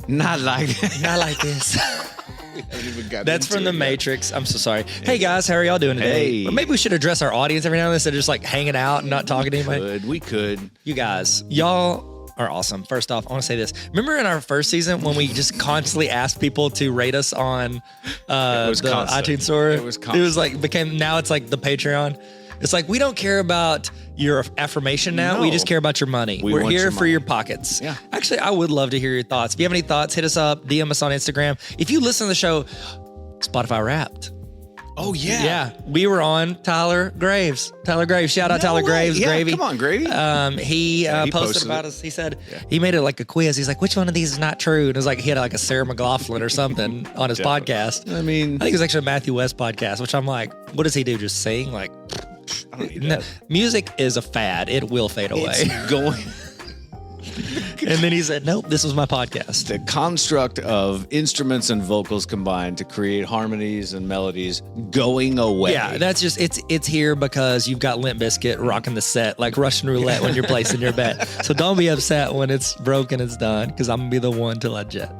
Not like this. That's from The Matrix. I'm so sorry. Hey guys, how are y'all doing today? Hey. Or maybe we should address our audience every now and then instead of just like hanging out and not talking to anybody. We could. You guys, y'all are awesome. First off, I want to say this. Remember in our first season when we just constantly asked people to rate us on the iTunes store? It was constant. It was like now it's like the Patreon. It's like, we don't care about your affirmation now. No. We just care about your money. We We're want here your for money. your pockets. Yeah. Actually, I would love to hear your thoughts. If you have any thoughts, hit us up, DM us on Instagram. If you listen to the show, Spotify Wrapped. Oh, yeah. Yeah. We were on Tyler Graves. Shout out Tyler Graves. Yeah, Gravy. come on, Gravy. He posted about us. He said he made it like a quiz. He's like, which one of these is not true? And it was like he had like a Sarah McLachlan or something on his podcast. I mean, I think it was actually a Matthew West podcast, which I'm like, what does he do? Just sing? Like, I don't need that. music is a fad. It will fade away. It's going. And then he said, nope, this was my podcast. The construct of instruments and vocals combined to create harmonies and melodies going away. Yeah, that's just, it's here because you've got Limp Bizkit rocking the set like Russian roulette when you're placing your bet. So don't be upset when it's broken, it's done, because I'm going to be the one to let jet.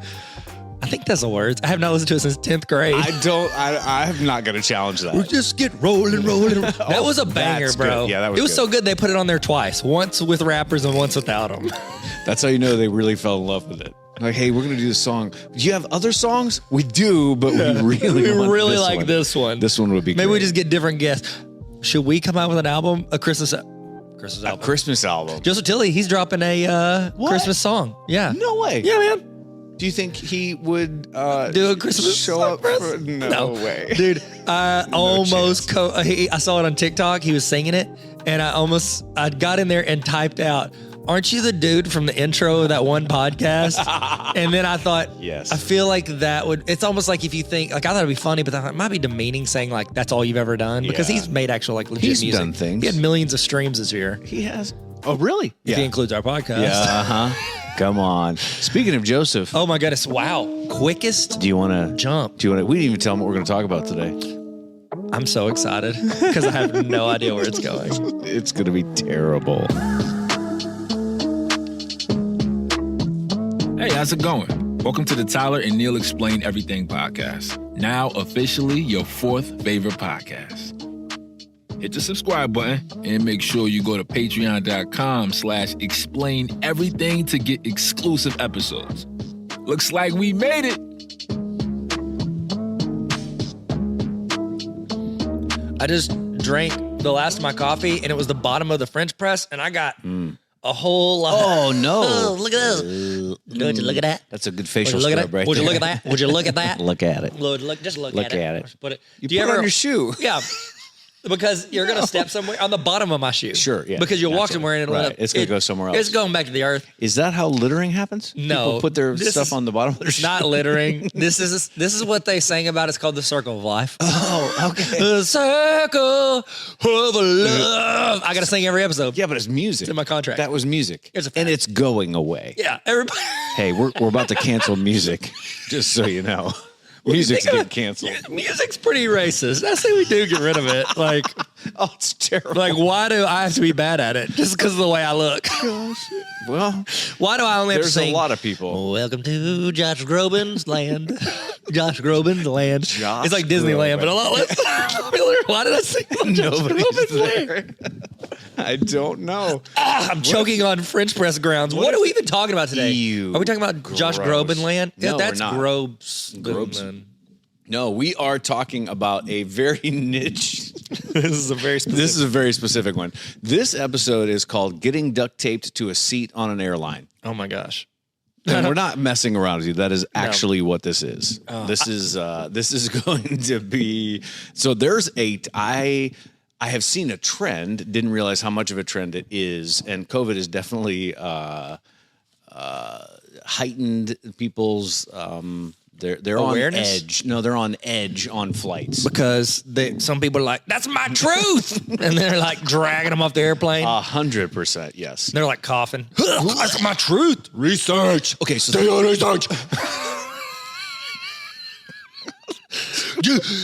I think that's the words. I have not listened to it since 10th grade. I'm not going to challenge that. We'll just get rolling. That was a banger, that's bro. good. Yeah, that was It was good. so good they put it on there twice. Once with rappers and once without them. That's how you know they really fell in love with it. Like, hey, we're going to do this song. Do you have other songs? We do, but we really like one. this one. This one would be Maybe we great. just get different guests. Should we come out with an album? A Christmas album. Christmas album. Joseph Tilley, he's dropping a What? Christmas song. Yeah. No way. Yeah, man. Do you think he would Do a Christmas show song up for us? for No way. Dude, I almost I saw it on TikTok. He was singing it, and I got in there and typed out, "Aren't you the dude from the intro of that one podcast?" And then I thought, Yes. I feel like that would, it's almost like if you think, like, I thought it'd be funny, but I thought it might be demeaning saying like that's all you've ever done, because Yeah. he's made actual like legit He's music. done things. He had millions of streams this year. He has. Oh, really? If he includes our podcast. Yeah. Uh-huh. Come on. Speaking of Joseph, Oh my goodness. Wow. Quickest do you want to jump. We didn't even tell him what we're going to talk about today. I'm so excited because I have no idea where it's going. It's going to be terrible. Hey, how's it going? Welcome to the Tyler and Neil Explain Everything podcast. Now officially your fourth favorite podcast. Hit the subscribe button and make sure you go to patreon.com/explain everything to get exclusive episodes. Looks like we made it. I just drank the last of my coffee, and it was the bottom of the French press, and I got a whole lot. Oh, no. Oh, look at this. Would you look at that? That's a good Would facial you look at scrub that? right Would you there. look at that? Would you look at that? Look at it. Just look Look at at it. it. Put it. You Do you put it ever on your shoe. Yeah. Because you're going to step somewhere on the bottom of my shoe. Sure, yeah. Because you'll walk Naturally. somewhere and it'll Right. end up, It's gonna go somewhere else. It's going back to the earth. Is that how littering happens? No. People put their This stuff is- on the bottom of their It's not littering. This is what they sang about. It's called the circle of life. Oh, okay. The circle of love. I got to sing every episode. Yeah, but it's music. It's in my contract. That was music. It's a fact. And it's going away. Yeah, everybody. Hey, we're about to cancel music, just so you know. Music's think of getting canceled. Music's pretty racist. I say we do get rid of it. Like, Oh, it's terrible. why do I have to be bad at it? Just because of the way I look. Well, Why do I only have to there's sing? a lot of people. Welcome to Josh Groban's land. Josh Groban's land. Josh It's like Disneyland, Groban. but a lot less popular. Why did I sing about Josh Nobody's Groban's land? there. I don't know. I'm choking on French press grounds. What are we even talking about today? Ew. Are we talking about Josh Gross. Groban land? No, we're that's not. Grobes. No, we are talking about a very niche. This is a very specific. This is a very specific one. This episode is called Getting Duct Taped to a Seat on an Airline. Oh my gosh. And we're not messing around with you. That is actually what this is. This is going to be. So there's I have seen a trend. Didn't realize how much of a trend it is, and COVID has definitely heightened people's. They're Awareness? on edge. No, they're on edge on flights. Because some people are like, that's my truth. And they're like dragging them off the airplane. 100%, yes. They're like coughing. That's my truth. Research. Okay, so Stay on research.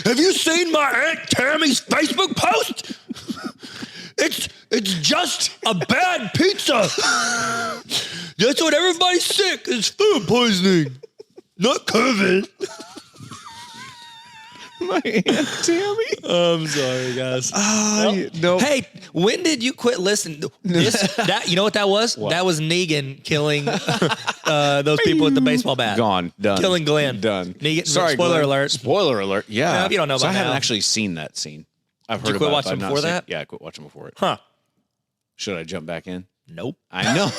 Have you seen my Aunt Tammy's Facebook post? It's just a bad pizza. That's what everybody's sick. It's food poisoning. Not COVID. My Aunt Tammy. I'm sorry, guys. No. Hey, when did you quit listening? That you know what that was? What? That was Negan killing those people with the baseball bat. Gone. Done. Killing Glenn. Done. Negan, Sorry, spoiler Glenn. alert. Spoiler alert. Yeah. No, if you don't know so about I haven't now. actually seen that scene. I've heard Did you quit about watching it, but I've before not seen that? it. Yeah, I quit watching before it. Huh. Should I jump back in? Nope. I know.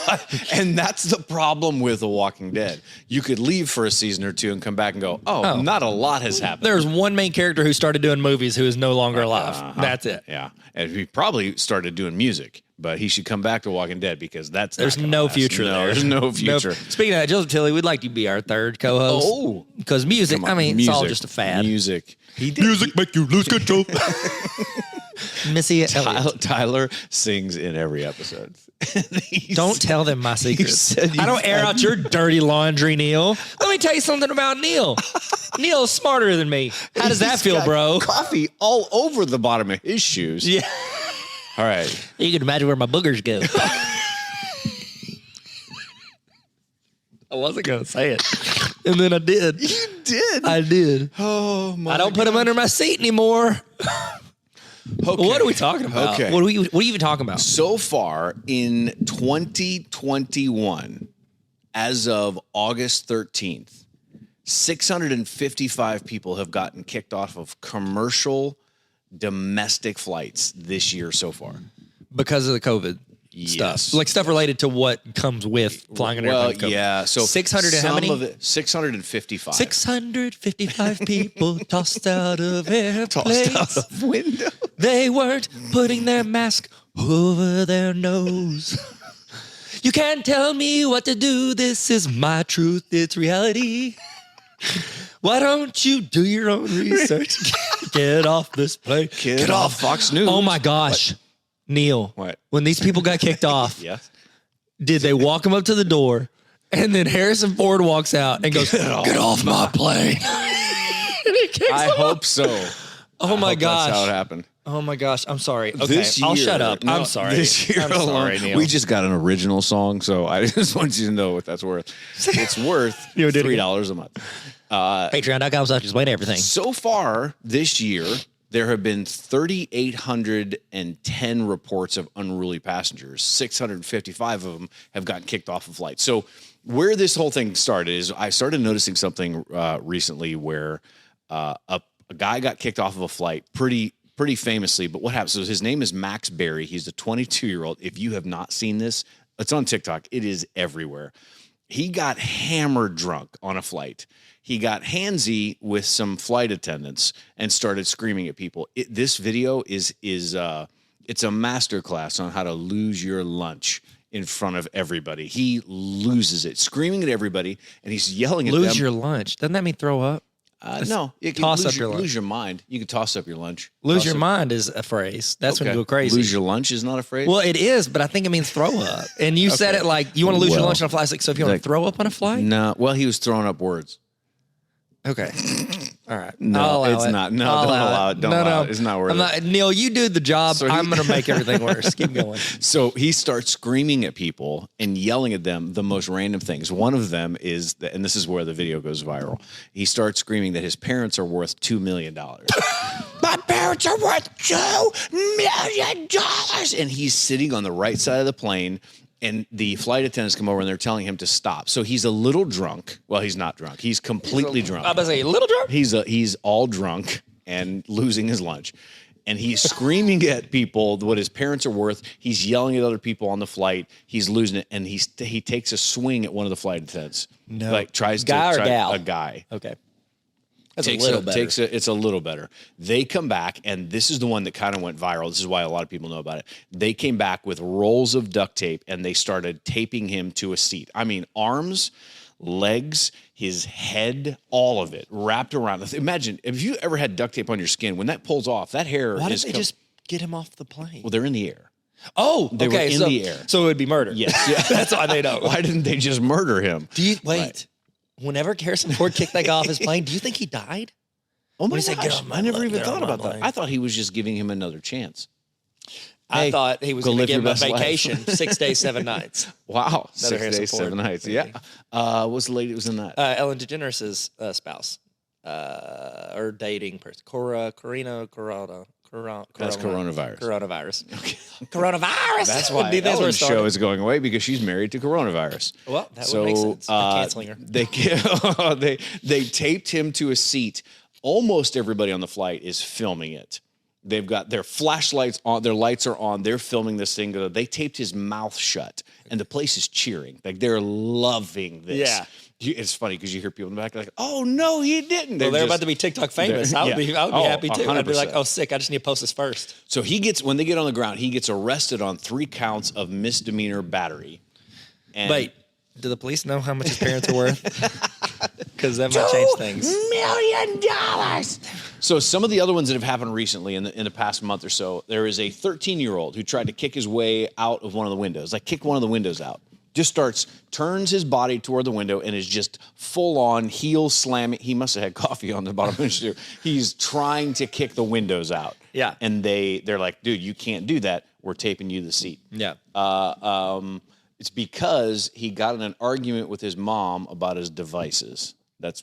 And that's the problem with The Walking Dead. You could leave for a season or two and come back and go, oh. Not a lot has happened. There's one main character who started doing movies who is no longer alive. That's it. Yeah. And he probably started doing music, but he should come back to Walking Dead because there's no future there. There's no future. Speaking of that, Joseph Tilley, we'd like you to be our third co-host. Oh. Because music, Come on, I mean, it's all just a fad. Music. Music make you lose control. Missy Elliott. Tyler sings in every episode. Don't tell them my secrets. said I don't air out your dirty laundry, Neil. Let me tell you something about Neil. Neil's smarter than me. How does that He's feel, got bro? Coffee all over the bottom of his shoes. Yeah. All right. You can imagine where my boogers go. I wasn't going to say it. And then I did. You did. I did. Oh, my I don't put them under my seat anymore. Okay. What are we talking about? Okay. What are you even talking about? So far in 2021, as of August 13th, 655 people have gotten kicked off of commercial domestic flights this year so far. Because of the COVID Yes. stuff. Like stuff related to what comes with flying an airplane. COVID. Yeah. So 600 and how many? 655. 655 people tossed out of airplanes. Tossed out of window. They weren't putting their mask over their nose. You can't tell me what to do. This is my truth. It's reality. Why don't you do your own research? Get off this plane. Get off Fox News. Oh my gosh. Neil. What? When these people got kicked off, Yes. did they walk them up to the door and then Harrison Ford walks out and goes, get off my plane. And he kicks I them hope off. so. Oh my gosh. That's how it happened. Oh my gosh. I'm sorry. Okay. This I'll year- shut up. no, I'm sorry. This year I'm alone, sorry, Neil. we just got an original song, so I just want you to know what that's worth. It's worth You did it. $3 a month. Patreon.com/explain everything. So far this year, there have been 3,810 reports of unruly passengers. 655 of them have gotten kicked off of flights. So where this whole thing started is I started noticing something recently where a guy got kicked off of a flight pretty famously. But what happened? So his name is Max Berry. He's a 22-year-old. If you have not seen this, it's on TikTok. It is everywhere. He got hammered drunk on a flight. He got handsy with some flight attendants and started screaming at people. This video is it's a masterclass on how to lose your lunch in front of everybody. He loses it, screaming at everybody, and he's yelling at them. Lose your lunch. Doesn't that mean throw up? No, you can toss lose up your lunch. lose your mind. You can toss up your lunch. Lose Toss your up- mind is a phrase. That's when Okay. you go crazy. Lose your lunch is not a phrase. Well, it is, but I think it means throw up. And you said it like you want to lose your Well, lunch on a flight. So if you want like- to throw up on a flight, No, well, he was throwing up words. okay, all right. No, I'll allow it's it. not. No, I'll don't allow it. Don't allow it. It's not worth it. Neil, you do the job. So I'm going to make everything worse. Keep going. So he starts screaming at people and yelling at them the most random things. One of them is, and this is where the video goes viral. He starts screaming that his parents are worth $2 million. My parents are worth $2 million. And he's sitting on the right side of the plane. And the flight attendants come over and they're telling him to stop. So he's a little drunk. Well, he's not drunk. He's completely drunk. I'm about to say, little drunk? He's all drunk and losing his lunch. And he's screaming at people what his parents are worth. He's yelling at other people on the flight. He's losing it. And he takes a swing at one of the flight attendants. No. Like tries Guy to or try gal? a guy. Okay. That's a little better. It's a little better. They come back, and this is the one that kind of went viral. This is why a lot of people know about it. They came back with rolls of duct tape, and they started taping him to a seat. I mean, arms, legs, his head, all of it wrapped around. Imagine, if you ever had duct tape on your skin, when that pulls off, that hair Why is... did they just get him off the plane? Well, they're in the air. Oh, They were okay. in the air. So it would be murder. Yes. Yeah. That's why they know. Why didn't they just murder him? Do you wait? Right. Whenever Harrison Ford kicked that guy off his plane, do you think he died? Oh my he said, gosh, "Get on my I never plane, even get thought on my about that. plane." I thought he was just giving him another chance. I thought he was going to give him a best life. vacation, 6 days, 7 nights. Wow, Another 6 Harrison days, Ford 7 nights. movie. Yeah. What's the lady that was in that? Ellen DeGeneres' spouse, or dating person, Corina. That's coronavirus. Coronavirus. Okay. Coronavirus. That's why Dude, that's where it Ellen's started. show is going away because she's married to coronavirus. Well, that would make sense. I'm canceling her. They taped him to a seat. Almost everybody on the flight is filming it. They've got their flashlights on, their lights are on. They're filming this thing. They taped his mouth shut, and the place is cheering. Like they're loving this. Yeah. It's funny because you hear people in the back like, "Oh no, he didn't." Well, they're about to be TikTok famous. I would be happy too. 100%. I'd be like, "Oh, sick! I just need to post this first." So when they get on the ground, he gets arrested on 3 counts of misdemeanor battery. And Wait, do the police know how much his parents are worth? Because that might change things. $2 million. So some of the other ones that have happened recently in the past month or so, there is a 13-year-old who tried to kick his way out of one of the windows, like kick one of the windows out. Just turns his body toward the window and is just full on heel slamming. He must have had coffee on the bottom of his shoe. He's trying to kick the windows out. Yeah. And they're like, dude, you can't do that. We're taping you the seat. Yeah. It's because he got in an argument with his mom about his devices.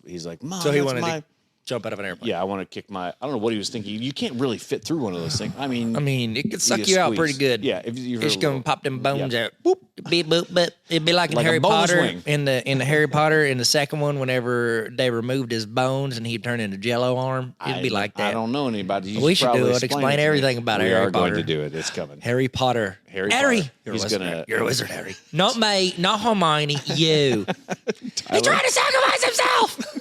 He's like, Mom, So he that's wanted my... to jump out of an airplane. Yeah, I want to kick I don't know what he was thinking. You can't really fit through one of those things. I mean, it could suck you out pretty good. Yeah, if you're It's gonna pop them bones out. Boop, beep, boop, boop. It'd be like in Like a Harry boneless Potter. wing. In the Harry Potter, in the second one, whenever they removed his bones and he'd turn into Jello arm, it'd be like that. I don't know anybody. We should do it. Explain everything about Harry Harry Potter. We are going to do it. It's coming. Harry Potter. Harry. You're He's a wizard. gonna. You're a wizard, Harry. Not me. Not Hermione. You. He's trying to sacrifice himself.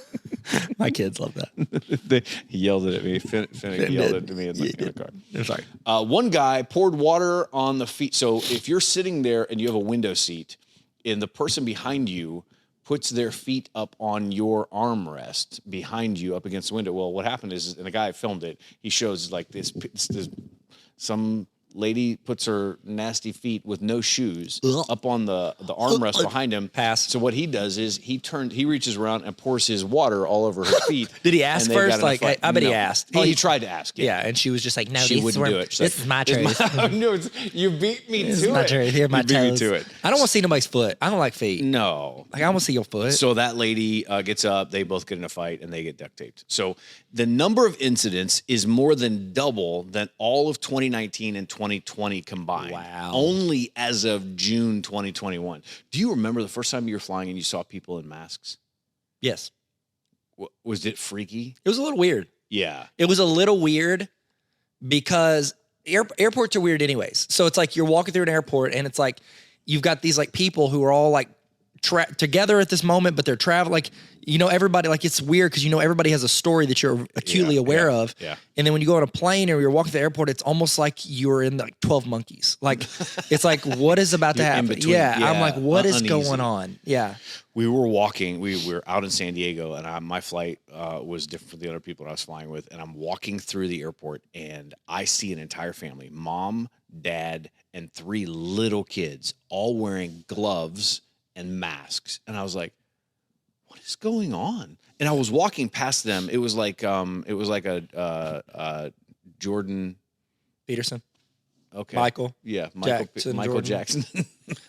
My kids love that. He yelled it at me. Finnick yelled it to me in the car. I'm sorry. One guy poured water on the feet. So if you're sitting there and you have a window seat, and the person behind you puts their feet up on your armrest behind you up against the window. Well, what happened is, and the guy filmed it, he shows like this some lady puts her nasty feet with no shoes up on the armrest behind him. Pass. So what he does is he reaches around and pours his water all over her feet. Did he ask and they got first? in a Like, fight. I bet he No. asked. Oh, he tried to ask. Yeah, and she was just like, no, She wouldn't do it. She's This like, is my "It's truth. No, you beat me This to is my it. truth. Here are my You beat me toes. to it. I don't want to see nobody's foot. I don't like feet. No. Like, I want to see your foot. So that lady gets up, they both get in a fight, and they get duct taped. So the number of incidents is more than double than all of 2019 and 2020 combined. Wow. Only as of June 2021. Do you remember the first time you were flying and you saw people in masks? Yes. Was it freaky? It was a little weird. Yeah. It was a little weird because airports are weird anyways. So it's like you're walking through an airport and it's like you've got these like people who are all like together at this moment, but they're traveling. Like, you know, everybody, like, it's weird because, you know, everybody has a story that you're acutely aware of. Yeah. And then when you go on a plane or you're walking to the airport, it's almost like you're in like 12 Monkeys. Like, it's like, what is about to You're in happen? between. Yeah. Yeah. I'm like, what is Uneasy. going on? Yeah. We were walking. We were out in San Diego, and my flight was different from the other people I was flying with. And I'm walking through the airport, and I see an entire family: mom, dad, and 3 little kids, all wearing gloves and masks. And I was like, "What is going on?" And I was walking past them. It was like a Jordan Peterson. Okay. Michael. Yeah, Jackson, Michael Jordan. Jackson.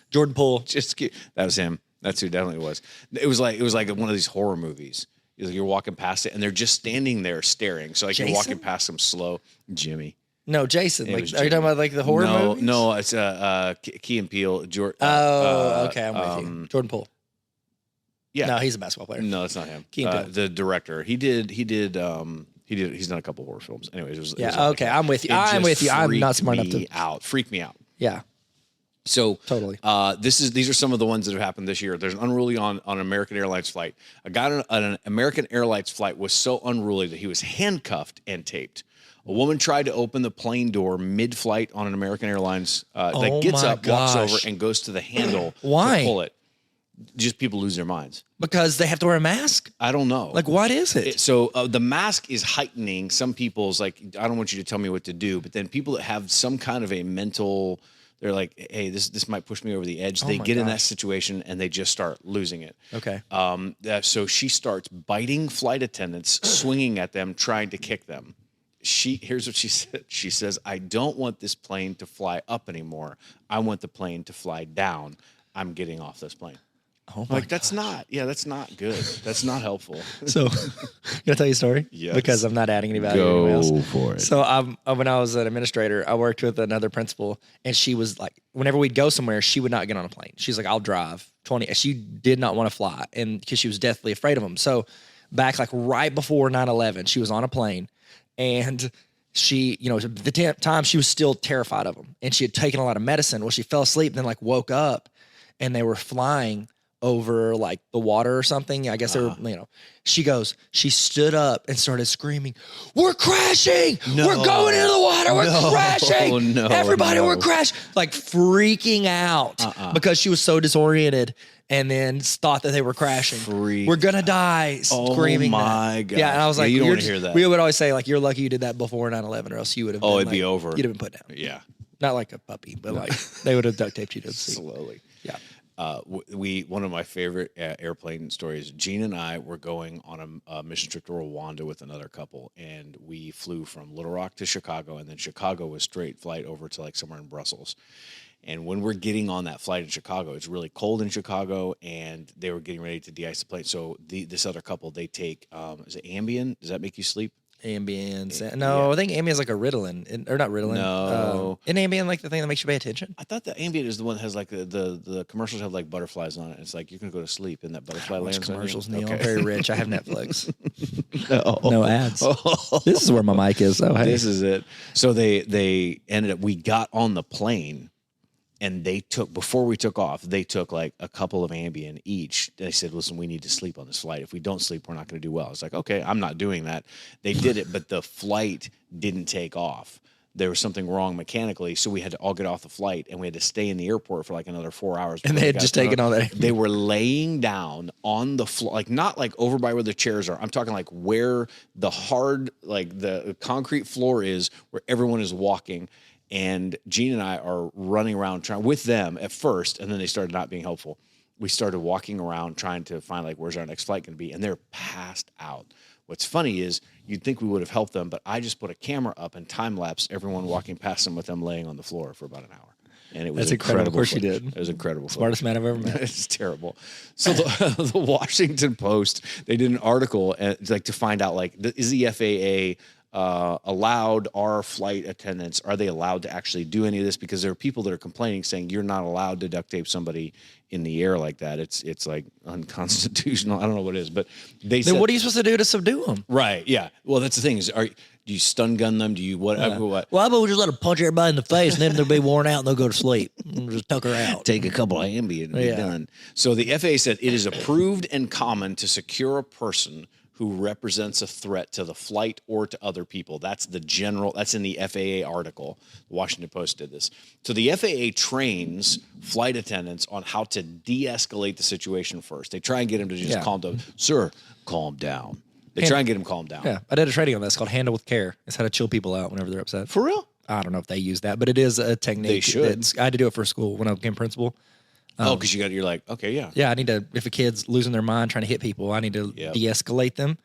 Jordan Poole. Just cute. That was him. That's who it definitely was. It was like one of these horror movies. You're walking past it, and they're just standing there staring. So like Jason? you're walking past them slow. Jimmy. No, Jason. It Like, was are you talking about like the horror movies? No, it's Key and Peele. Okay, I'm with you. Jordan Poole. Yeah. No, he's a basketball player. No, it's not him. Key and Peele. The director. He's done a couple horror films. Anyways, it was Okay, I'm with you. It I'm just with you. I'm not smart enough freaked to. freak me out. Yeah, So totally. These are some of the ones that have happened this year. There's an unruly on an American Airlines flight. A guy on an American Airlines flight was so unruly that he was handcuffed and taped. A woman tried to open the plane door mid-flight on an American Airlines. That gets my up, walks gosh. over, and goes to the handle Why? to pull it. Just people lose their minds. Because they have to wear a mask? I don't know. Like, what is it? So the mask is heightening some people's, like, I don't want you to tell me what to do, but then people that have some kind of a mental, they're like, hey, this might push me over the edge. They my get in that gosh. situation and they just start losing it. Okay. So she starts biting flight attendants, swinging at them, trying to kick them. here's what she said. She says, I don't want this plane to fly up anymore. I want the plane to fly down. I'm getting off this plane. Oh my that's not good. That's not helpful. So, can I tell you a story? Yes. Because I'm not adding any value to anyone else. Go for it. So, when I was an administrator, I worked with another principal, and she was like, whenever we'd go somewhere, she would not get on a plane. She's like, I'll drive 20. She did not want to fly, and because she was deathly afraid of them. So, back like right before 9/11, she was on a plane, and she, the time she was still terrified of them, and she had taken a lot of medicine. Well, she fell asleep, and then like woke up, and they were flying over like the water or something. I guess they were, she stood up and started screaming, we're crashing. No. We're going into the water. We're crashing. Oh, no, Everybody, no. we're crashing. Like freaking out because she was so disoriented and then thought that they were crashing. We're going to die. Screaming. Oh my God. Yeah. And I was like, you don't want to hear that. We would always say like, you're lucky you did that before 9/11 or else you would have it'd be over. You'd have been put down. Yeah. Not like a puppy, but like they would have duct taped you to the seat. Slowly. Yeah. One of my favorite airplane stories, Gene and I were going on a mission trip to Rwanda with another couple, and we flew from Little Rock to Chicago, and then Chicago was straight flight over to like somewhere in Brussels. And when we're getting on that flight in Chicago, it's really cold in Chicago, and they were getting ready to de-ice the plane. So this other couple, they take, is it Ambien? Does that make you sleep? Ambience. No, I think Ambien is like a Ritalin, or not Ritalin. No. Isn't Ambien like the thing that makes you pay attention? I thought the Ambient is the one that has like the commercials have like butterflies on it. It's like you can go to sleep and that butterfly lands on you. Commercials, Neil. Okay. I'm very rich. I have Netflix. No. No ads. This is where my mic is. Oh, hey. This is it. So they ended up, we got on the plane, and before we took off, they took like a couple of Ambien each. They said, listen, we need to sleep on this flight. If we don't sleep, we're not going to do well. It's like, okay, I'm not doing that. They did it, but the flight didn't take off. There was something wrong mechanically, so we had to all get off the flight, and we had to stay in the airport for like another 4 hours. And they had just taken all that. They were laying down on the floor, like not like over by where the chairs are. I'm talking like where the hard, like the concrete floor is, where everyone is walking. And Gene and I are running around trying with them at first, and then they started not being helpful. We started walking around trying to find like, where's our next flight going to be? And they're passed out. What's funny is you'd think we would have helped them, but I just put a camera up and time lapse everyone walking past them with them laying on the floor for about an hour. And it was incredible. Of course you footage. did. It was incredible. Smartest man I've ever met. It's terrible. So the Washington Post, they did an article like to find out like, is the FAA allowed our flight attendants, are they allowed to actually do any of this? Because there are people that are complaining saying you're not allowed to duct tape somebody in the air like that. It's like unconstitutional. I don't know what it is, but they said, Then what are you supposed to do to subdue them? right. Yeah. Well, that's the thing is, do you stun gun them? Do you whatever? What? Well, how about we just let them punch everybody in the face and then they'll be worn out and they'll go to sleep. And just tuck her out. Take a couple of Ambien and be done. So the FAA said it is approved and common to secure a person who represents a threat to the flight or to other people. That's in the FAA article. The Washington Post did this. So the FAA trains flight attendants on how to de-escalate the situation first. They try and get them to just calm down. Sir, calm down. They try and get them calm down. Yeah, I did a training on that. It's called Handle with Care. It's how to chill people out whenever they're upset. For real? I don't know if they use that, but it is a technique. They should. I had to do it for school when I became principal. Because you're like, okay, yeah. Yeah, I need to, if a kid's losing their mind trying to hit people, I need to de-escalate them.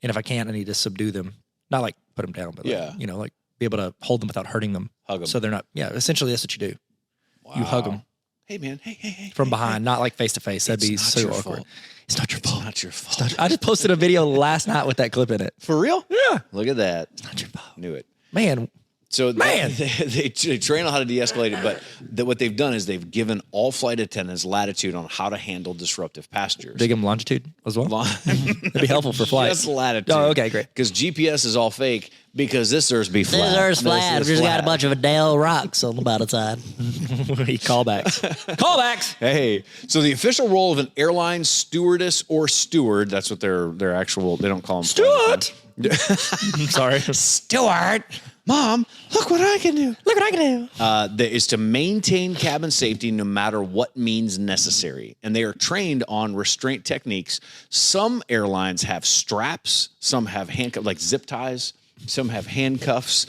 And if I can't, I need to subdue them. Not like put them down, but like, like be able to hold them without hurting them. Hug them. So they're not, essentially that's what you do. Wow. You hug them. Hey, man. Hey. From behind, not like face to face. That'd be It's so not your awkward. fault. It's not your fault. Not your fault. I just posted a video last night with that clip in it. For real? Yeah. Look at that. It's not your fault. Knew it. Man, So Man! they train on how to de-escalate it, but what they've done is they've given all flight attendants latitude on how to handle disruptive passengers. they give them longitude as well. That'd be helpful for flight. Just latitude. Oh, okay, great. Because GPS is all fake because this Earth's be flat. This Earth's flat. This We is just got flat. a bunch of Adele rocks on the bottom side. Callbacks. Callbacks. Hey, so the official role of an airline stewardess or steward, that's what their actual, they don't call them. Steward. I'm sorry. Steward. Mom, look what I can do. Look what I can do. That is to maintain cabin safety no matter what means necessary. And they are trained on restraint techniques. Some airlines have straps, some have handcuffs, like zip ties. Some have handcuffs,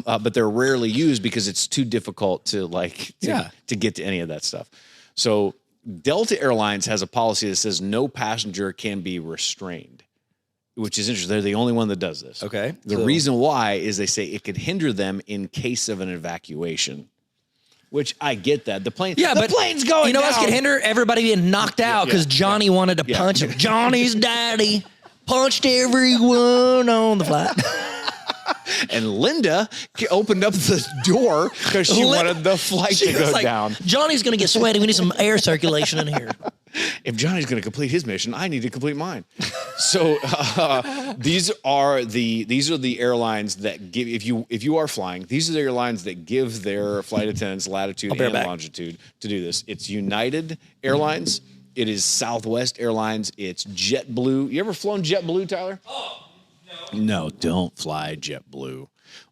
but they're rarely used because it's too difficult to get to any of that stuff. So Delta Airlines has a policy that says no passenger can be restrained. which is interesting. They're the only one that does this. Okay. The reason why is they say it could hinder them in case of an evacuation, which I get that. The plane's going You know what's down. could hinder everybody getting knocked out because Johnny wanted to punch him. Johnny's daddy punched everyone on the flight. And Linda opened up the door because she wanted the flight to go down. Johnny's going to get sweaty. We need some air circulation in here. If Johnny's going to complete his mission, I need to complete mine. So these are the airlines that give if you are flying. These are the airlines that give their flight attendants latitude and longitude to do this. It's United Airlines. It is Southwest Airlines. It's JetBlue. You ever flown JetBlue, Tyler? Oh. No, don't fly JetBlue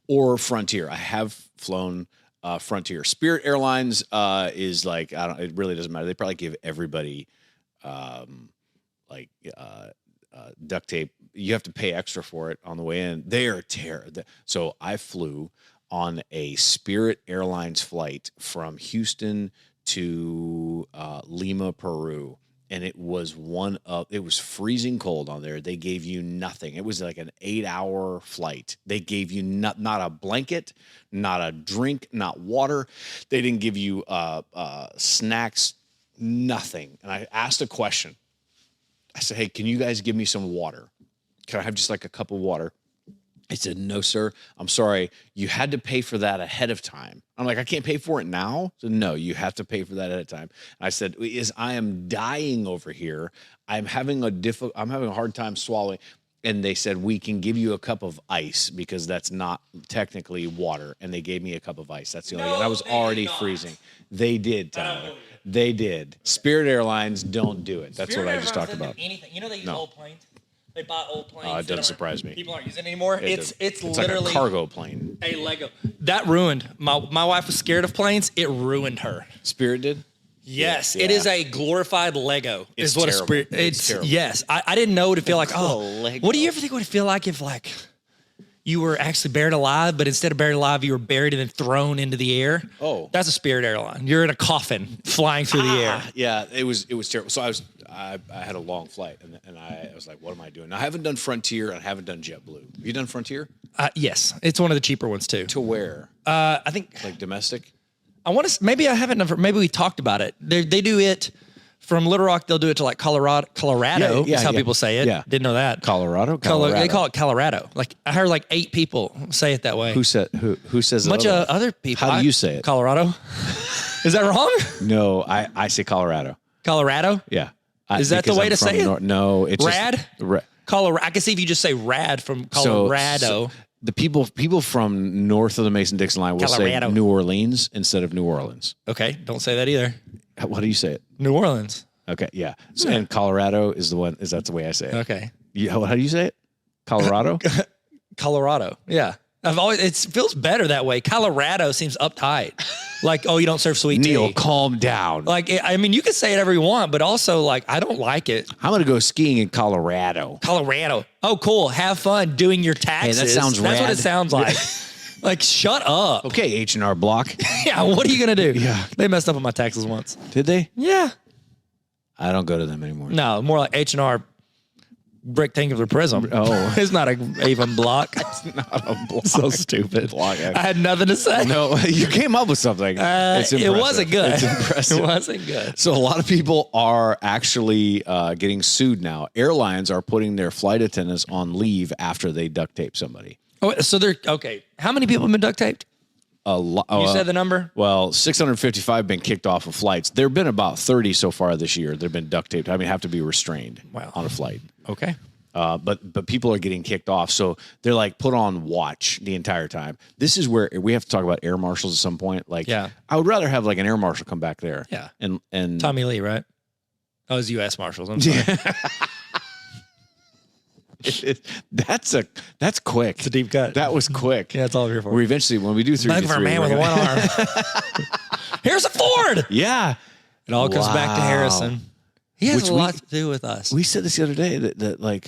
or Frontier. I have flown Frontier. Spirit Airlines is like it really doesn't matter. They probably give everybody duct tape. You have to pay extra for it on the way in. They are terrible. So I flew on a Spirit Airlines flight from Houston to Lima, Peru. And it was freezing cold on there. They gave you nothing. It was like an 8-hour flight. They gave you not a blanket, not a drink, not water. They didn't give you snacks, nothing. And I asked a question. I said, hey, can you guys give me some water? Can I have just like a cup of water? He said, no, sir. I'm sorry. You had to pay for that ahead of time. I'm like, I can't pay for it now? So no, you have to pay for that ahead of time. And I said, I am dying over here. I'm having a hard time swallowing. And they said, we can give you a cup of ice because that's not technically water. And they gave me a cup of ice. That's the only thing. And I was already freezing. They did, Tyler. They did. Spirit Airlines don't do it. That's what I just talked about. Anything. You know they use old planes? They buy old planes. It doesn't surprise me. People aren't using it anymore. It's like literally a cargo plane. a Lego. That ruined my wife was scared of planes. It ruined her. Spirit did? Yes, Yeah. it is a glorified Lego. It's is what terrible. a Spirit. It's terrible. Yes. I didn't know what it feel like. Oh, Lego. what do you ever think it would feel like if like you were actually buried alive, but instead of buried alive, you were buried and then thrown into the air? Oh, that's a Spirit airline. You're in a coffin flying through the air. Yeah, it was terrible. So I had a long flight, and I was like, what am I doing? Now, I haven't done Frontier, and I haven't done JetBlue. Have you done Frontier? Yes, it's one of the cheaper ones too. To where? I think Like domestic? I want to. Maybe I haven't. Maybe we talked about it. They do it from Little Rock. They'll do it to like Colorado. Yeah, is how people say it. Yeah. Didn't know that. Colorado? They call it Colorado. Like I heard like 8 people say it that way. Who says A bunch it? of other people. How do you say it? Colorado. Is that wrong? No, I say Colorado. Colorado. Yeah. Is that the way to say it? No, it's Rad. Just, Colorado. I can see if you just say rad from Colorado. So the people from north of the Mason-Dixon line will Colorado. say New Orleans instead of New Orleans. Okay, don't say that either. What do you say it? New Orleans. Okay, yeah. So, and Colorado is the one. Is that the way I say it? Okay. How do you say it? Colorado. Colorado. Yeah. It feels better that way. Colorado seems uptight. Like, oh, you don't serve sweet tea. Neil, calm down. Like, I mean, you can say it ever you want, but also, like, I don't like it. I'm going to go skiing in Colorado. Colorado. Oh, cool. Have fun doing your taxes. Hey, that sounds That's what rad. it sounds like. Like, shut up. Okay, H&R Block. Yeah, what are you going to do? Yeah. They messed up on my taxes once. Did they? Yeah. I don't go to them anymore. No, more like H&R rectangular prism. Oh. It's not an even block. It's not a block. So stupid. Block. I had nothing to say. No, you came up with something. It's it impressive. wasn't good. It's impressive. It wasn't good. So a lot of people are actually getting sued now. Airlines are putting their flight attendants on leave after they duct tape somebody. Oh, so they're okay. How many people have been duct taped? You said the number? Well, 655 been kicked off of flights. There have been about 30 so far this year. They've been duct taped. I mean, have to be restrained on a flight. Okay. But people are getting kicked off. So they're like put on watch the entire time. This is where we have to talk about air marshals at some point. Like, yeah. I would rather have like an air marshal come back there. Yeah. And Tommy Lee, right? Oh, it was U.S. Marshals. I'm sorry. That's quick. It's a deep cut. That was quick. Yeah, that's all I'm here for. We're eventually, when we do 3 Back for a man with one arm. Here's a Ford. Yeah. It all comes back to Harrison. He has a lot to do with us. We said this the other day that like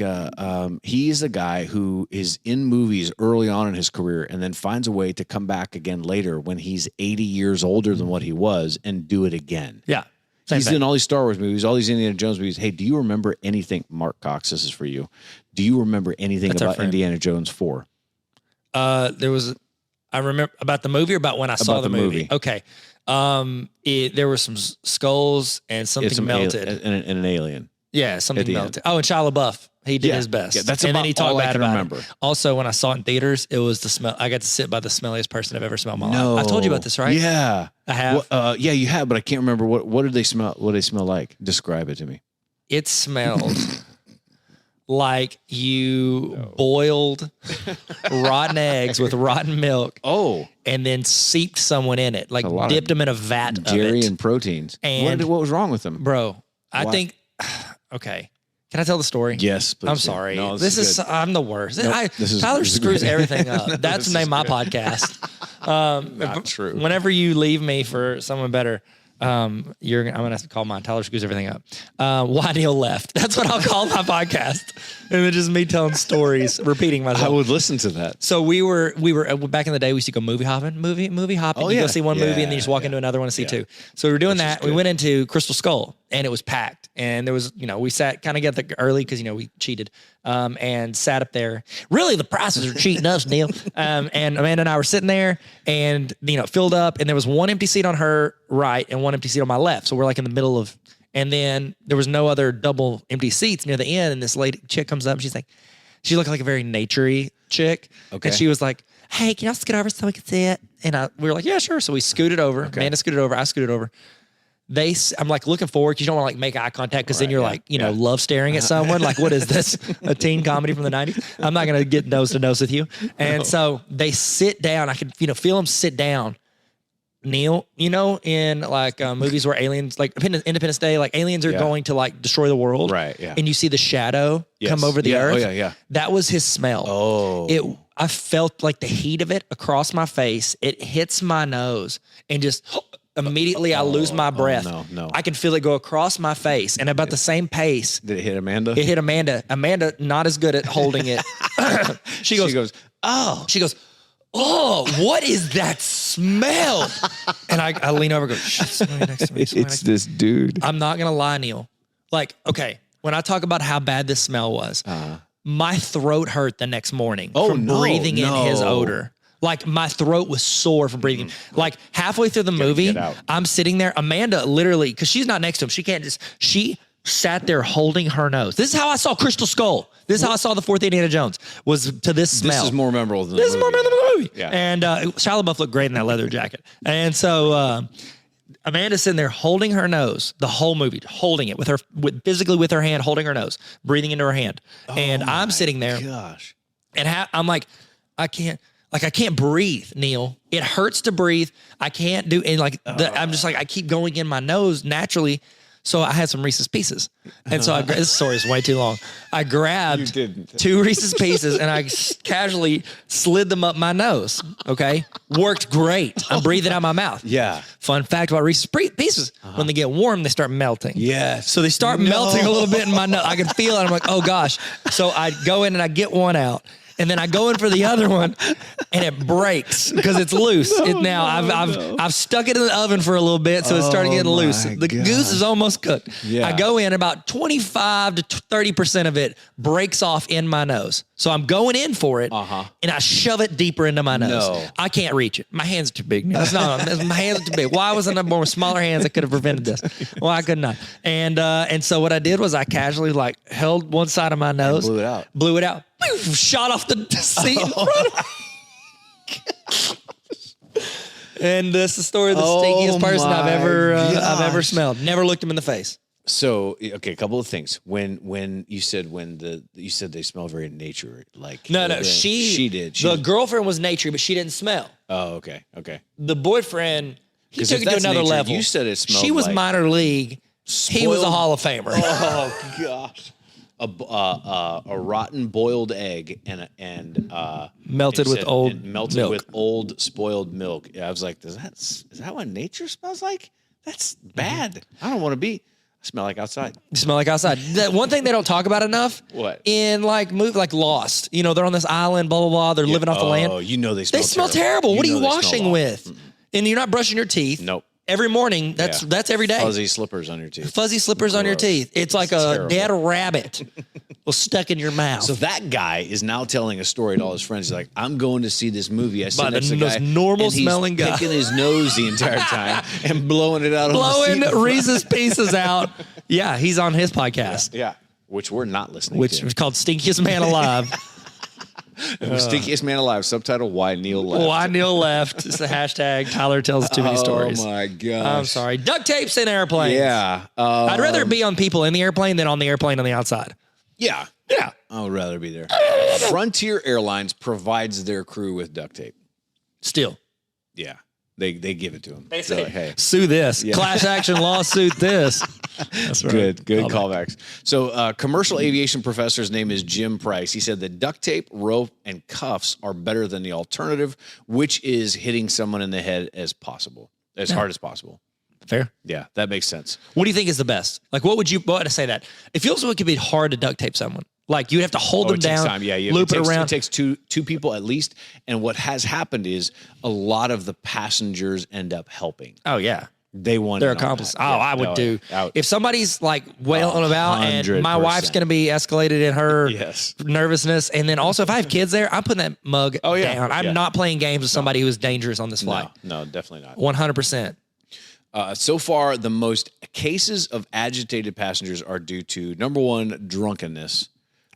he is a guy who is in movies early on in his career and then finds a way to come back again later when he's 80 years older than what he was and do it again. Yeah. He's in all these Star Wars movies, all these Indiana Jones movies. Hey, do you remember anything? Mark Cox, this is for you. Do you remember anything about Indiana Jones 4? I remember about the movie or about when I saw the movie? Okay. There were some skulls and something melted. And an alien. Yeah, something melted. Oh, and Shia LaBeouf. He did his best. Yeah, that's and about then he talked all I bad can about remember. it. Also, when I saw it in theaters, it was the smell. I got to sit by the smelliest person I've ever smelled in my life. I've told you about this, right? Yeah. I have. Yeah, you have, but I can't remember what did they smell. What did they smell like? Describe it to me. It smelled like you boiled rotten eggs with rotten milk. Oh. And then seeped someone in it, like dipped them in a vat of dairy it. and proteins. And what was wrong with them? Bro, I think, okay. Can I tell the story? Yes, please. I'm sorry. No, this is I'm the worst. Nope, Tyler screws everything up. That's the name of my podcast. Not true. Whenever you leave me for someone better, I'm gonna have to call mine. Tyler screws everything up. Why Neil left. That's what I'll call my podcast. And it's just me telling stories, repeating myself. I would listen to that. So we were back in the day. We used to go movie hopping. You go see one movie and then you just walk into another one and see two. So we were doing that. We went into Crystal Skull and it was packed. And there was, we sat kind of get there early because we cheated and sat up there. Really, the prices are cheating us, Neil. And Amanda and I were sitting there and filled up. And there was one empty seat on her right and one empty seat on my left. So we're like in the middle of. And then there was no other double empty seats near the end. And this lady chick comes up and she's like, she looked like a very nature-y chick. Okay. And she was like, hey, can y'all scoot over so we can see it? And we were like, yeah, sure. So we scooted over. Okay. Amanda scooted over. I scooted over. I'm like looking forward because you don't want to like make eye contact because then you're like, love staring at someone. Like, what is this? A teen comedy from the 90s? I'm not going to get nose to nose with you. And so they sit down. I could, feel them sit down. Neil, in like movies where aliens, like Independence Day, like aliens are going to like destroy the world. Right. Yeah. And you see the shadow come over the earth. Oh, yeah. That was his smell. Oh. I felt like the heat of it across my face. It hits my nose and just immediately I lose my breath. No. I can feel it go across my face and about the same pace. Did it hit Amanda? It hit Amanda. Amanda, not as good at holding it. She goes, oh, what is that smell? And I lean over and go, shh, somebody next to me. It's this dude. I'm not going to lie, Neil. Like, okay, when I talk about how bad this smell was, my throat hurt the next morning from breathing in his odor. Like my throat was sore from breathing. Like halfway through the movie, I'm sitting there. Amanda literally, because she's not next to him, she sat there holding her nose. This is how I saw Crystal Skull. This is how I saw the fourth Indiana Jones, was to this smell. This is more memorable than the movie. Yeah. And Shia LaBeouf looked great in that leather jacket. And so Amanda's sitting there holding her nose the whole movie, holding it physically with her hand, holding her nose, breathing into her hand. And I'm sitting there. Gosh. And I'm like, I can't breathe, Neil. It hurts to breathe. I can't do, and I'm just like, I keep going in my nose naturally. So I had some Reese's Pieces. And so this story is way too long. I grabbed 2 Reese's Pieces and I casually slid them up my nose. Okay. Worked great. I'm breathing out my mouth. Yeah. Fun fact about Reese's Pieces. When they get warm, they start melting. Yes. So they start melting a little bit in my nose. I can feel it. I'm like, oh gosh. So I go in and I get one out. And then I go in for the other one, and it breaks because it's loose. I've stuck it in the oven for a little bit, so it's starting getting loose. The goose is almost cooked. Yeah. I go in, about 25 to 30% of it breaks off in my nose. So I'm going in for it, and I shove it deeper into my nose. No. I can't reach it. My hands are too big. My hands are too big. Why wasn't I born with smaller hands that could have prevented this? Well, I could not. And so what I did was I casually held one side of my nose, and blew it out. Shot off the seat in front of me. And that's the story of the stinkiest person I've ever smelled. Never looked him in the face. So, okay, a couple of things. When you said they smell very nature like. No, she did. The girlfriend was nature, but she didn't smell. Oh, okay. The boyfriend, he took it to another level. You said it smelled. She was minor league. He was a Hall of Famer. Oh gosh. A rotten boiled egg and melted with old milk. With old spoiled milk. Yeah, I was like, is that what nature smells like? That's bad. I don't want to be. I smell like outside. You smell like outside. That one thing they don't talk about enough. What? In movie like Lost. They're on this island. Blah blah blah. They're living off the land. Oh, they smell. They smell terrible. What are you washing with? And you're not brushing your teeth. Nope. every morning. That's every day. Fuzzy slippers on your teeth. Fuzzy slippers on your teeth. It's like a dead rabbit was stuck in your mouth. So that guy is now telling a story to all his friends. He's like, I'm going to see this movie. I sit By next the to the guy, most normal and he's smelling guy. picking his nose the entire time and blowing it out blowing on the seat. Reese's Pieces out. Yeah, he's on his podcast. Yeah, which we're not listening Which to. was called Stinkiest Man Alive. Stinkiest Man Alive, subtitle, Why Neil Left. Why Neil left. It's the hashtag Tyler tells too many stories. Oh, my gosh. I'm sorry. Duct tapes in airplanes. Yeah. I'd rather it be on people in the airplane than on the airplane on the outside. Yeah. Yeah. I would rather be there. Frontier Airlines provides their crew with duct tape. Still. Yeah. They give it to them. They say, like, hey. sue this. Class action lawsuit this. That's right. Good callbacks. So commercial aviation professor's name is Jim Price. He said that duct tape, rope, and cuffs are better than the alternative, which is hitting someone in the head as hard as possible. Fair. Yeah, that makes sense. What do you think is the best? Like, what would to say that? It feels like it could be hard to duct tape someone. Like, you'd have to hold them it takes down, time. Yeah, loop it around. It takes two people at least. And what has happened is a lot of the passengers end up helping. Oh, yeah. They want They're accomplices. Yeah, I would do. If somebody's like wailing about and my 100%. wife's going to be escalated in her nervousness. And then also if I have kids there, I'm putting that mug down. I'm not playing games with somebody who is dangerous on this flight. No, definitely not. 100%. So far, the most cases of agitated passengers are due to, number one, drunkenness.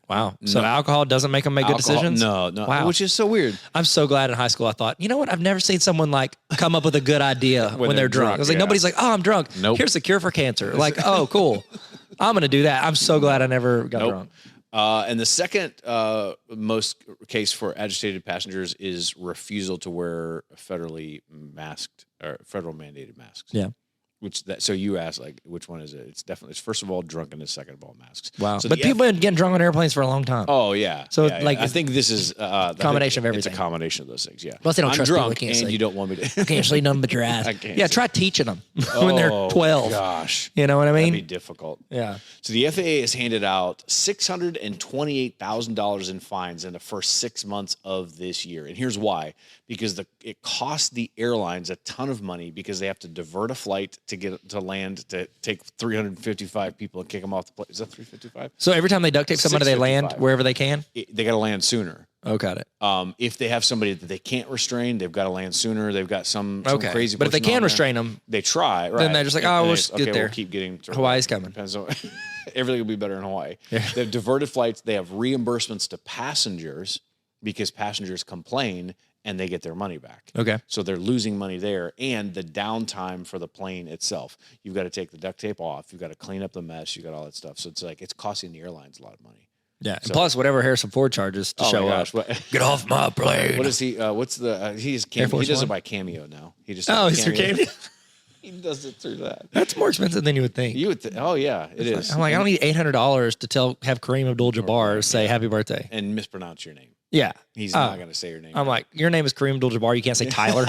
Wow. So alcohol doesn't make them make good decisions? No. Wow. Which is so weird. I'm so glad in high school I thought, you know what? I've never seen someone like come up with a good idea when they're drunk. I was like, nobody's like, oh, I'm drunk. Nope. Here's the cure for cancer. Like, oh, cool. I'm going to do that. I'm so glad I never got drunk. And the second most case for agitated passengers is refusal to wear federally masked or federal mandated masks. Yeah. So you asked, like, which one is it? It's first of all drunkenness, second of all masks. Wow. So but people have been getting drunk on airplanes for a long time. Oh yeah. So yeah. I think this is a combination of everything. It's a combination of those things. Yeah. Plus they don't I'm trust drunk, people. Can't and sleep. you don't want me to. I can't sleep nothing but your ass. Yeah. Try teaching them when they're 12. Gosh. You know what I mean? That'd be difficult. Yeah. So the FAA has handed out $628,000 in fines in the first 6 months of this year, and here's why: because it costs the airlines a ton of money because they have to divert a flight to get to land to take 355 people and kick them off the plane. Is that 355? So every time they duct tape somebody, they land wherever they can? They got to land sooner. Oh, got it. If they have somebody that they can't restrain, they've got to land sooner. They've got some crazy. But if they can restrain them, they try. Right? Then they're just like, oh, we'll just get there. We'll keep getting. Hawaii's coming. Depends on everything will be better in Hawaii. Yeah. They have diverted flights. They have reimbursements to passengers because passengers complain and they get their money back. Okay. So they're losing money there, and the downtime for the plane itself. You've got to take the duct tape off. You've got to clean up the mess. You got all that stuff. So it's costing the airlines a lot of money. Yeah, and plus whatever Harrison Ford charges to show up. Get off my plane. What is he? What's the? He's Cameo. He does it by Cameo now. He just he's through Cameo. He does it through that. That's more expensive than you would think. Oh yeah, it is. I'm like, I don't need $800 to have Kareem Abdul-Jabbar say happy birthday and mispronounce your name. Yeah, he's not going to say your name. I'm like, your name is Kareem Abdul-Jabbar. You can't say Tyler.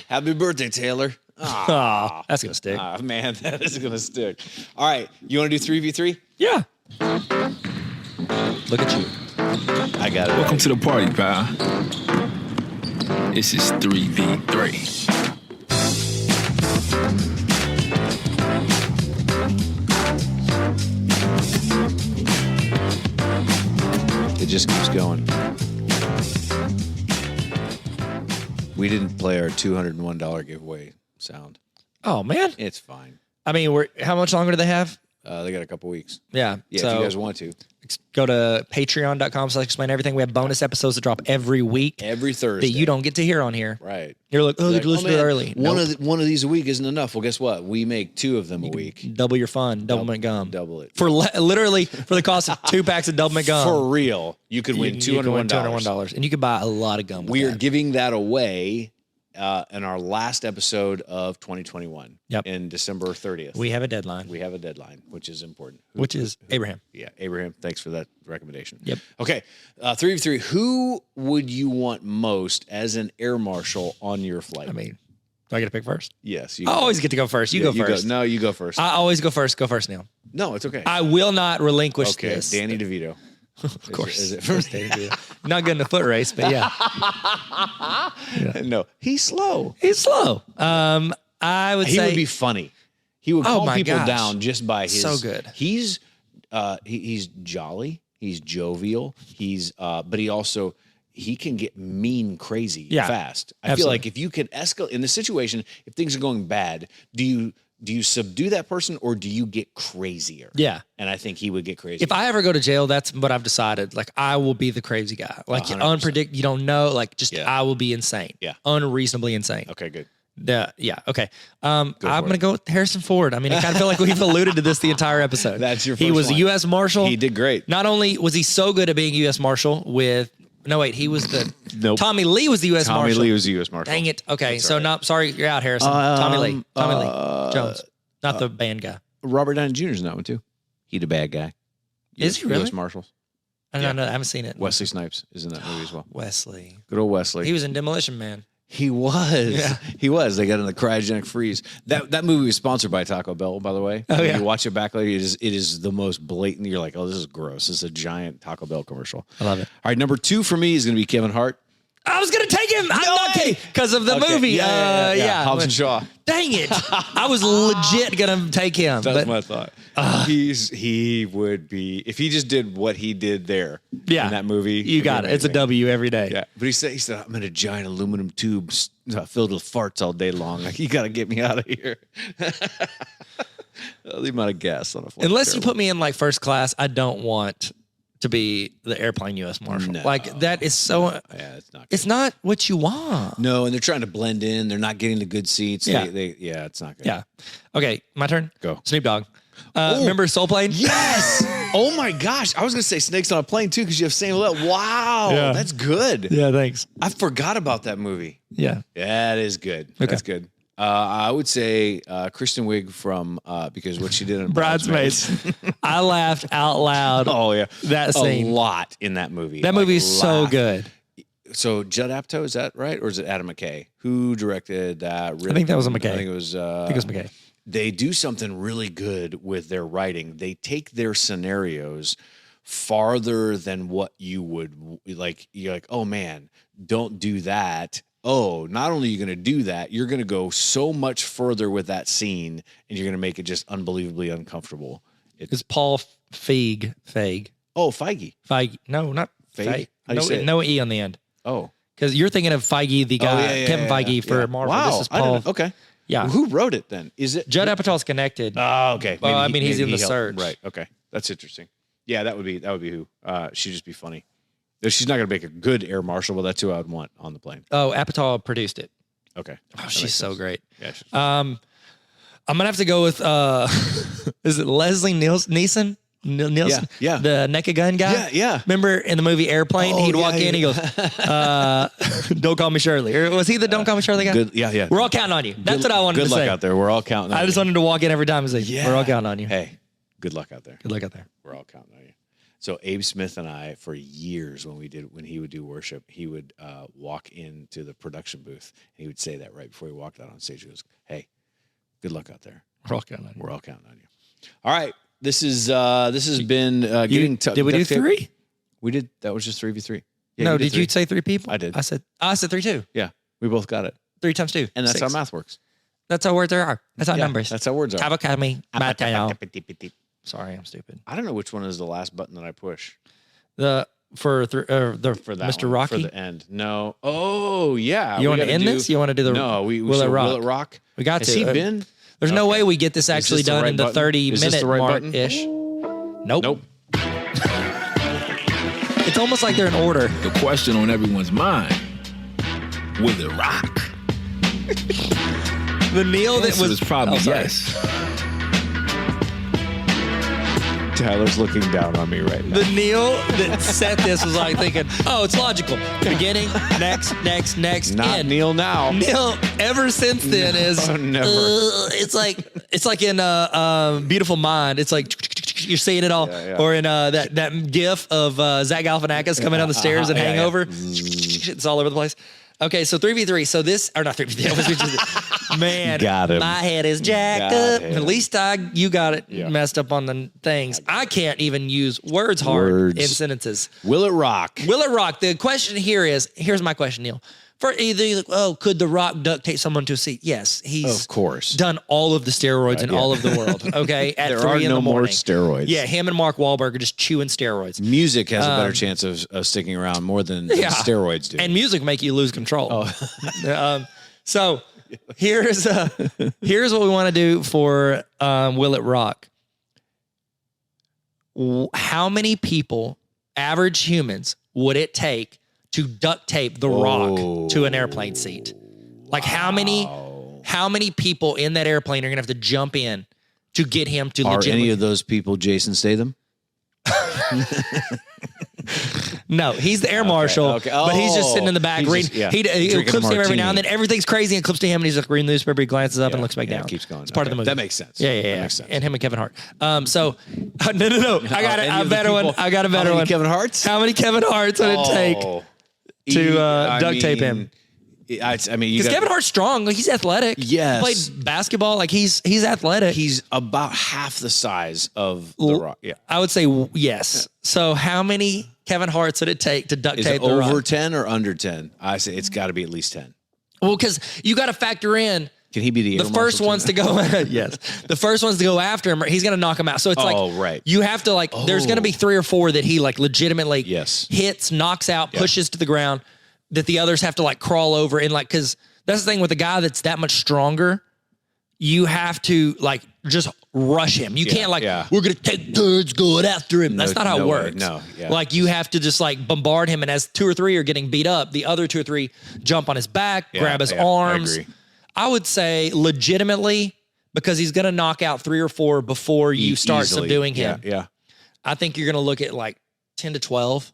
Happy birthday, Taylor. Oh, that's gonna stick. Man, that is gonna stick. All right, you want to do 3v3? Yeah. Look at you. I got it. Welcome to the party, pal. This is 3v3. It just keeps going. We didn't play our $201 giveaway sound. Oh man, it's fine. I mean, how much longer do they have? They got a couple weeks. Yeah. So, if you guys want to. Go to patreon.com/explain everything. We have bonus episodes that drop every week. Every Thursday. That you don't get to hear on here. Right. You're like, oh, you can listen to it early. One of these a week isn't enough. Well, guess what? We make 2 of them a week. Double your fun. Double mint gum. Double it. For literally for the cost of 2 packs of double mint gum. For real. You could win $201. And you could buy a lot of gum. We are giving that away in our last episode of 2021. Yep. In December 30th. We have a deadline. Which is important. Which is Abraham. Yeah, Abraham. Thanks for that recommendation. Yep. Okay, 3v3. Who would you want most as an air marshal on your flight? I mean, do I get to pick first? Yes. I always get to go first. You go first. No, you go first. I always go first. Go first, Neil. No, it's okay. I will not relinquish this. Danny DeVito. Of course. Is it first Danny DeVito? Not good in the foot race, but yeah. No, he's slow. He's slow. I would He say would be funny. He would calm my people gosh. down just by his. So good. He's jolly. He's jovial. But he can get mean crazy fast. I feel like if you can escalate in the situation, if things are going bad, do you subdue that person or do you get crazier? Yeah. And I think he would get crazy. if I ever go to jail, that's what I've decided. Like I will be the crazy guy. Like 100%. unpredictable. You don't know. Like just I will be insane. Yeah. Unreasonably insane. Okay, good. Yeah. Okay. I'm going to go with Harrison Ford. I mean, I kind of feel like we've alluded to this the entire episode. That's your He first was one. a U.S. Marshal. He did great. Not only was he so good at being a U.S. Marshal he was the Nope. Tommy Lee was the U.S. Tommy Marshal. Lee was the U.S. Marshal. Dang it. Okay. That's So all right. not sorry. You're out, Harrison. Tommy Lee Jones, not the band guy. Robert Downey Jr. is in that one too. He the bad guy. Is he really? U.S. Marshals. I don't know. I haven't seen it. Wesley Snipes is in that movie as well. Wesley. Good old Wesley. He was in Demolition Man. He was. Yeah. He was. They got in the cryogenic freeze. That movie was sponsored by Taco Bell, by the way. Oh, When yeah. you watch it back later, it is the most blatant. You're like, oh, this is gross. This is a giant Taco Bell commercial. I love it. All right, number 2 for me is going to be Kevin Hart. I was gonna take him. I'm not way! kidding because of the Okay. movie. Yeah. Hobbs and Shaw. Dang it! I was legit gonna take him. That's but my thought. He would be if he just did what he did there. Yeah. In that movie, you got it. It's a W every day. Yeah, but he said I'm in a giant aluminum tube filled with farts all day long. Like you got to get me out of here. The amount of gas on a flight. Unless you put me in like first class, I don't want to be the airplane U.S. Marshal. No. Like that is so. Yeah, it's not. Good. It's not what you want. No, and they're trying to blend in. They're not getting the good seats. Yeah. Yeah, it's not good. Yeah. Okay, my turn. Go. Snoop Dogg. Remember Soul Plane? Yes. Oh my gosh, I was gonna say Snakes on a Plane too because you have Samuel L. Wow, Yeah. that's good. Yeah. Thanks. I forgot about that movie. Yeah. That is good. That's good. I would say Kristen Wiig from because what she did in Bridesmaids. I laughed out loud. Oh yeah, That scene. a lot in that movie. That movie is so laugh. good. So Judd Apatow, is that right, or is it Adam McKay who directed that? I think that was a McKay. I think it was. McKay. They do something really good with their writing. They take their scenarios farther than what you would like. You're like, oh man, don't do that. Oh, not only are you going to do that, you're going to go so much further with that scene, and you're going to make it just unbelievably uncomfortable. It's Paul Feig. Oh, Feige. Feige. No, not Feig? Feig. How do you say it? No E on the end. Oh. Because you're thinking of Feige, the guy, Kevin Feige for Marvel. Wow. This is I didn't Paul. know. Okay. Yeah. Well, who wrote it then? Is it Judd Apatow's connected. Oh, okay. Well, I mean, he's maybe in the he helped. search. Right. Okay. That's interesting. Yeah, that would be who. She'd just be funny. She's not going to make a good air marshal, but that's who I would want on the plane. Oh, Apatow produced it. Okay. Oh, That she's makes so sense. great. Yeah. she's- I'm gonna have to go with is it Leslie Nielsen? Nielsen? Yeah. The naked gun guy? Yeah, yeah. Remember in the movie Airplane, Oh, he'd walk yeah, in, he goes, don't call me Shirley. Or was he the don't call me Shirley guy? Good. Yeah. We're all counting on you. That's what I wanted Good to luck say. out there. We're all counting on I just you. wanted to walk in every time and say, Yeah. we're all counting on you. Hey, good luck out there. Good luck out there. We're all counting on you. So Abe Smith and I, for years, when he would do worship, he would walk into the production booth and he would say that right before he walked out on stage. He goes, "Hey, good luck out there. We're all counting on you. We're all counting on you." All right, this has been getting tough. Did we do 3? We did. That was just 3v3. Yeah, No, you did you say 3 people? I did. I said 3 too. Yeah, we both got it, 3 times 2. and that's 6. how math works. That's how words are. That's how Yeah, numbers. That's how words are. Avocado, Mateo. Sorry, I'm stupid. I don't know which one is the last button that I push. For For that Mr. one, Rocky. for the end. No. Oh yeah. You want to end this? You want to do the No. We Will It should- Rock? Will it rock? We got Has to. he been? There's no Okay. way we get this actually this the done right in the button? 30 Is this minute the right mark button? ish. Nope. Nope. It's almost like they're in order. The question on everyone's mind: will it rock? The Neil that Answer was is probably Oh, sorry. yes. Tyler's looking down on me right now. The Neil that set this was like thinking, oh, it's logical. Beginning, next, Not end. Neil now. Neil ever since then is never. it's like in Beautiful Mind. It's like you're seeing it all, Yeah. or in that GIF of Zach Galifianakis coming down the stairs and Yeah, Hangover. It's all over the place. Okay, so 3v3. So this or not 3v3. Man, Got him. my head is jacked Got up. him. At least you got it messed up on the things. I can't even use words hard in sentences. Will it rock? Will it rock? The question here is, here's my question, Neil. For either, could The Rock duct tape someone to a seat? Yes, he's Of course. done all of the steroids in all of the world. Okay, at There 3 are in no the more morning. steroids. Yeah, him and Mark Wahlberg are just chewing steroids. Music has a better chance of sticking around more than steroids do. And music make you lose control. So here's what we want to do for Will It Rock. How many people, average humans, would it take to duct tape The Rock to an airplane seat? Like how many people in that airplane are gonna have to jump in to get him to Are legitimately? any of those people Jason Statham? No, he's the air marshal, but he's just sitting in the back reading. He clips to him every now and then. Everything's crazy and clips to him, and he's like reading the newspaper. He glances up and looks back down. Keeps going. It's part of the movie. That makes sense. Yeah. That makes sense. And him and Kevin Hart. No. I got a better one. I got a better one. Kevin Hart's? How many Kevin Harts would it take to duct tape him? I mean, Because Kevin Hart's strong. Like, he's athletic. Yes. He played basketball. Like he's athletic. He's about half the size of The Rock. Yeah. I would say yes. So how many Kevin Harts would it take to duct Is tape it The Rock? over 10 or under 10? I say it's got to be at least 10. Well, because you got to factor in Can he be the the first ones to go. Yes, the first ones to go after him. He's gonna knock him out. So it's right. You have to There's gonna be 3 or 4 that he legitimately hits, knocks out, pushes to the ground. That the others have to crawl over and because that's the thing with a guy that's that much stronger. You have to just rush him. You can't we're gonna take turns going after him. That's not how it works. No, you have to just bombard him, and as 2 or 3 are getting beat up, the other 2 or 3 jump on his back, grab his arms. I agree. I would say legitimately because he's gonna knock out 3 or 4 before you start subduing him. Yeah. I think you're gonna look at 10 to 12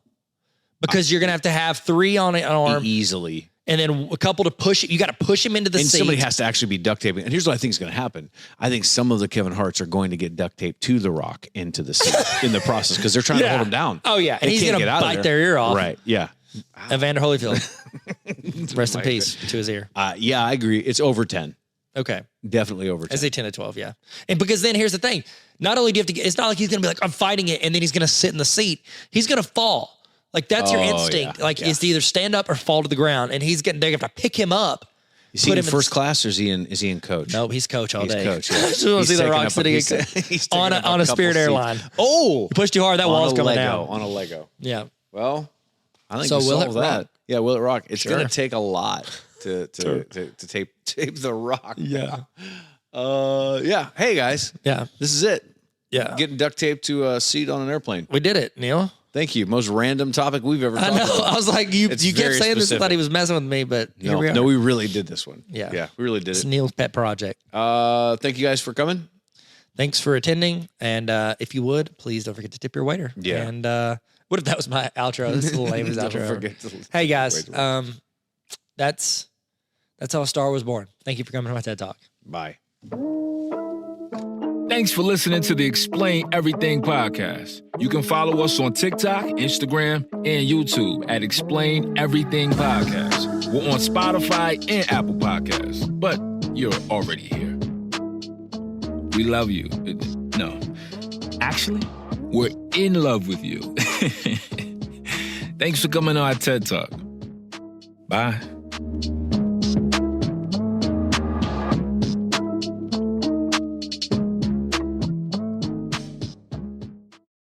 because you're gonna have 3 on an arm Easily. and then a couple to push it. You got to push him into the And seat. somebody has to actually be duct taping. And here's what I think is going to happen. I think some of the Kevin Harts are going to get duct taped to The Rock into the seat in the process because they're trying to hold him down. Oh yeah, and They he's can't gonna get out of bite there. their ear off. Right. Yeah. Evander Holyfield. Rest in peace to his ear. Yeah, I agree. It's over 10. Okay. Definitely over 10. I say 10 to 12, yeah. And because then here's the thing. Not only do you have to it's not like he's going to be I'm fighting it, and then he's going to sit in the seat. He's going to fall. That's your instinct. Yeah. It's to either stand up or fall to the ground, and they're going to have to pick him up. Is he in first class or is he in coach? No, he's coach all day. Coach, yeah. I just want to see The Rock sitting on a Spirit airline. Oh! You pushed too hard, that wall's coming down. down. On a Lego. Yeah. Well, I think So we will it solved that. rock? Yeah, will it rock? It's Sure. going to take a lot to tape The Rock. Yeah. Yeah. Hey, guys. Yeah. This is it. Yeah. Getting duct taped to a seat on an airplane. We did it, Neil. Thank you. Most random topic we've ever talked I know. about. I was like, you kept saying very this. I specific. thought he was messing with me, but here we are. No, we really did this one. Yeah. Yeah, we really did It's it. Neil's pet project. Thank you guys for coming. Thanks for attending. And if you would, please don't forget to tip your waiter. Yeah. And what if that was my outro? This is the lamest Don't outro. forget to Hey, guys. wait to That's how a star was born. Thank you for coming to my TED Talk. Bye. Thanks for listening to the Explain Everything podcast. You can follow us on TikTok, Instagram, and YouTube at Explain Everything Podcast. We're on Spotify and Apple Podcasts, but you're already here. We love you. No, actually, we're in love with you. Thanks for coming on our TED Talk. Bye.